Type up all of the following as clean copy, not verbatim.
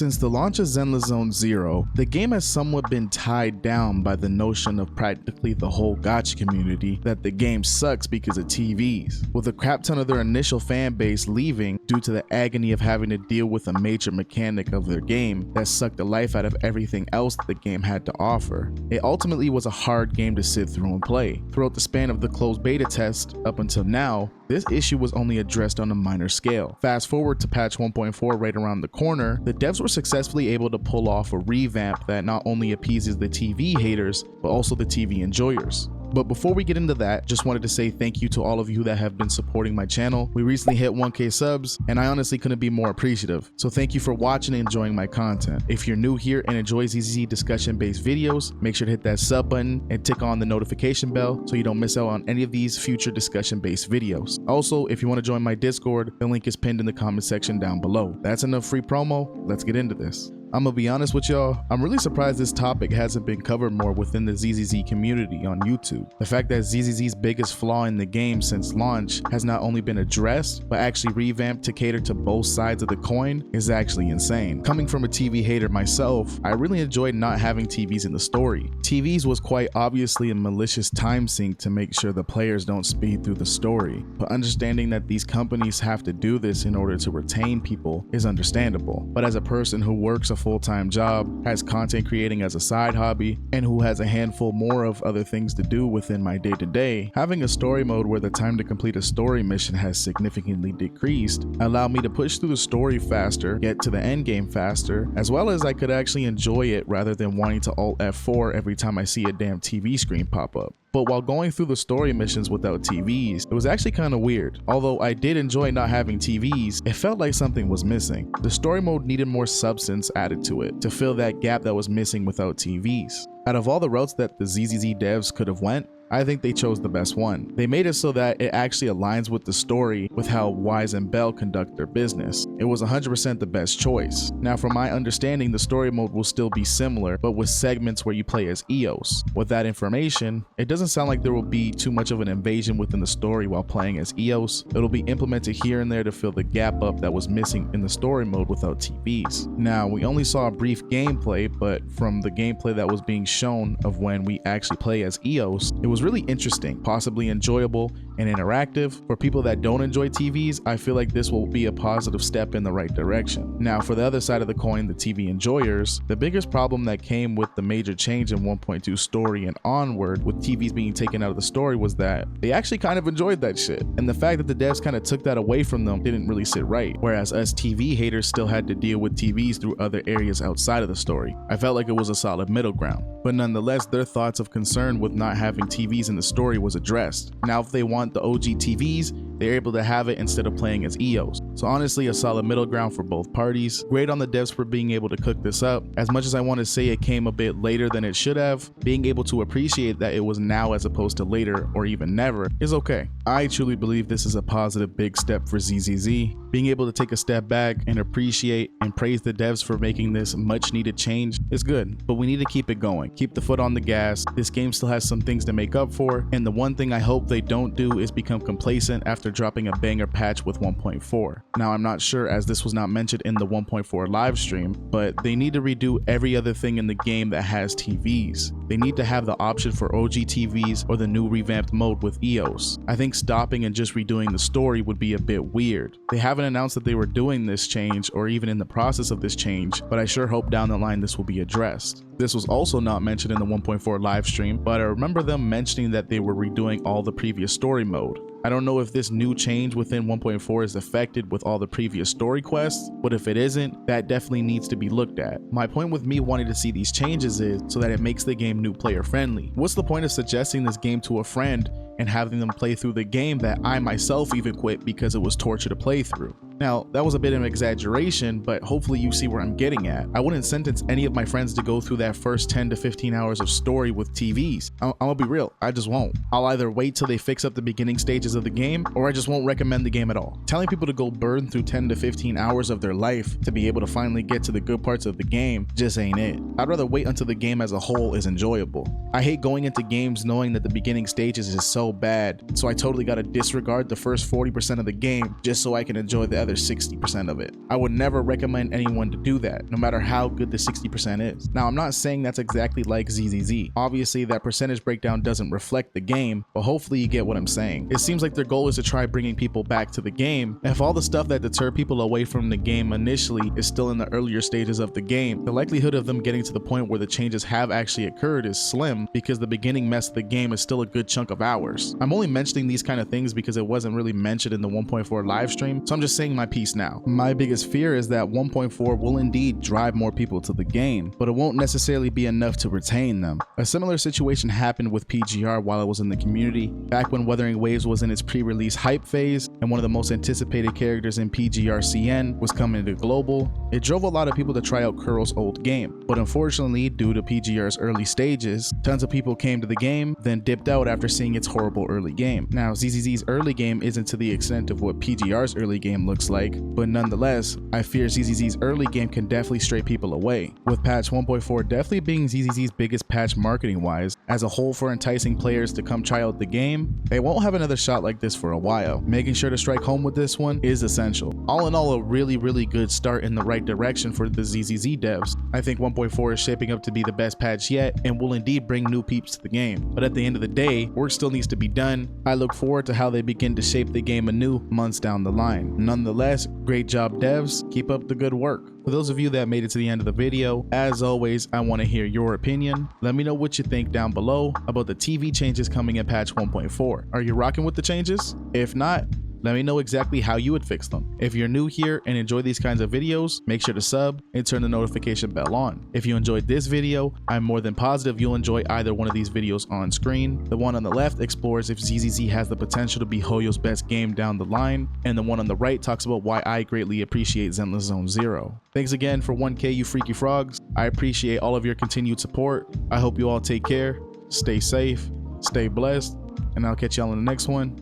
Since the launch of Zenless Zone Zero, the game has somewhat been tied down by the notion of practically the whole gacha community that the game sucks because of TVs, with a crap ton of their initial fan base leaving due to the agony of having to deal with a major mechanic of their game that sucked the life out of everything else that the game had to offer. It ultimately was a hard game to sit through and play. Throughout the span of the closed beta test up until now, this issue was only addressed on a minor scale. Fast forward to patch 1.4 right around the corner, the devs were successfully able to pull off a revamp that not only appeases the TV haters, but also the TV enjoyers. But before we get into that, just wanted to say thank you to all of you that have been supporting my channel. We recently hit 1K subs, and I honestly couldn't be more appreciative. So thank you for watching and enjoying my content. If you're new here and enjoy ZZZ discussion-based videos, make sure to hit that sub button and tick on the notification bell so you don't miss out on any of these future discussion-based videos. Also, if you want to join my Discord, the link is pinned in the comment section down below. That's enough free promo. Let's get into this. I'm gonna be honest with y'all, I'm really surprised this topic hasn't been covered more within the ZZZ community on YouTube. The fact that ZZZ's biggest flaw in the game since launch has not only been addressed, but actually revamped to cater to both sides of the coin is actually insane. Coming from a TV hater myself, I really enjoyed not having TVs in the story. TVs was quite obviously a malicious time sink to make sure the players don't speed through the story, but understanding that these companies have to do this in order to retain people is understandable. But as a person who works a full-time job, has content creating as a side hobby, and who has a handful more of other things to do within my day-to-day, having a story mode where the time to complete a story mission has significantly decreased allowed me to push through the story faster, get to the end game faster, as well as I could actually enjoy it rather than wanting to alt F4 every time I see a damn TV screen pop up. But while going through the story missions without TVs, it was actually kind of weird. Although I did enjoy not having TVs, it felt like something was missing. The story mode needed more substance added to it to fill that gap that was missing without TVs. Out of all the routes that the ZZZ devs could have went, I think they chose the best one. They made it so that it actually aligns with the story with how Wise and Bell conduct their business. It was 100% the best choice. Now from my understanding, the story mode will still be similar, but with segments where you play as EOS. With that information, it doesn't sound like there will be too much of an invasion within the story while playing as EOS. It'll be implemented here and there to fill the gap up that was missing in the story mode without TVs. Now, we only saw a brief gameplay, but from the gameplay that was being shown of when we actually play as EOS, it was really interesting, possibly enjoyable and interactive. For people that don't enjoy TVs, I feel like this will be a positive step in the right direction. Now for the other side of the coin, the TV enjoyers, the biggest problem that came with the major change in 1.2 story and onward with TVs being taken out of the story was that they actually kind of enjoyed that shit. And the fact that the devs kind of took that away from them didn't really sit right. Whereas us TV haters still had to deal with TVs through other areas outside of the story. I felt like it was a solid middle ground. But nonetheless, their thoughts of concern with not having TVs in the story was addressed. Now if they want the OG TVs, they're able to have it instead of playing as EOS. So honestly, a solid middle ground for both parties. Great on the devs for being able to cook this up. As much as I want to say it came a bit later than it should have, being able to appreciate that it was now as opposed to later or even never is okay. I truly believe this is a positive big step for ZZZ. Being able to take a step back and appreciate and praise the devs for making this much needed change is good, but we need to keep it going. Keep the foot on the gas. This game still has some things to make up for, and the one thing I hope they don't do is become complacent after dropping a banger patch with 1.4. Now I'm not sure, as this was not mentioned in the 1.4 live stream, but they need to redo every other thing in the game that has TVs. They need to have the option for OG TVs or the new revamped mode with EOS. I think stopping and just redoing the story would be a bit weird. They haven't announced that they were doing this change or even in the process of this change, but I sure hope down the line this will be addressed. This was also not mentioned in the 1.4 live stream, but I remember them mentioning that they were redoing all the previous story mode. I don't know if this new change within 1.4 is affected with all the previous story quests, but if it isn't, that definitely needs to be looked at. My point with me wanting to see these changes is so that it makes the game new player friendly. What's the point of suggesting this game to a friend and having them play through the game that I myself even quit because it was torture to play through? Now, that was a bit of an exaggeration, but hopefully you see where I'm getting at. I wouldn't sentence any of my friends to go through that first 10 to 15 hours of story with TVs. I'm gonna be real, I just won't. I'll either wait till they fix up the beginning stages of the game, or I just won't recommend the game at all. Telling people to go burn through 10 to 15 hours of their life to be able to finally get to the good parts of the game just ain't it. I'd rather wait until the game as a whole is enjoyable. I hate going into games knowing that the beginning stages is so so bad, so I totally gotta disregard the first 40% of the game just so I can enjoy the other 60% of it. I would never recommend anyone to do that, no matter how good the 60% is. Now, I'm not saying that's exactly like ZZZ. Obviously, that percentage breakdown doesn't reflect the game, but hopefully you get what I'm saying. It seems like their goal is to try bringing people back to the game. If all the stuff that deter people away from the game initially is still in the earlier stages of the game, the likelihood of them getting to the point where the changes have actually occurred is slim, because the beginning mess of the game is still a good chunk of hours. I'm only mentioning these kind of things because it wasn't really mentioned in the 1.4 live stream, so I'm just saying my piece now. My biggest fear is that 1.4 will indeed drive more people to the game, but it won't necessarily be enough to retain them. A similar situation happened with PGR while it was in the community, back when Wuthering Waves was in its pre-release hype phase, and one of the most anticipated characters in PGR-CN was coming to global. It drove a lot of people to try out Kuro's old game, but unfortunately, due to PGR's early stages, tons of people came to the game, then dipped out after seeing its horrible early game. Now, ZZZ's early game isn't to the extent of what PGR's early game looks like, but nonetheless, I fear ZZZ's early game can definitely stray people away, with patch 1.4 definitely being ZZZ's biggest patch marketing-wise. As a whole, for enticing players to come try out the game, they won't have another shot like this for a while. Making sure to strike home with this one is essential. All in all, a really good start in the right direction for the ZZZ devs. I think 1.4 is shaping up to be the best patch yet and will indeed bring new peeps to the game. But at the end of the day, work still needs to be done. I look forward to how they begin to shape the game anew months down the line. Nonetheless, great job devs, keep up the good work. For those of you that made it to the end of the video, as always, I want to hear your opinion. Let me know what you think down below about the TV changes coming in patch 1.4. Are you rocking with the changes? If not, let me know exactly how you would fix them. If you're new here and enjoy these kinds of videos, make sure to sub and turn the notification bell on. If you enjoyed this video, I'm more than positive you'll enjoy either one of these videos on screen. The one on the left explores if ZZZ has the potential to be Hoyo's best game down the line, and the one on the right talks about why I greatly appreciate Zenless Zone Zero. Thanks again for 1K, you freaky frogs. I appreciate all of your continued support. I hope you all take care, stay safe, stay blessed, and I'll catch y'all in the next one.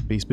Peace.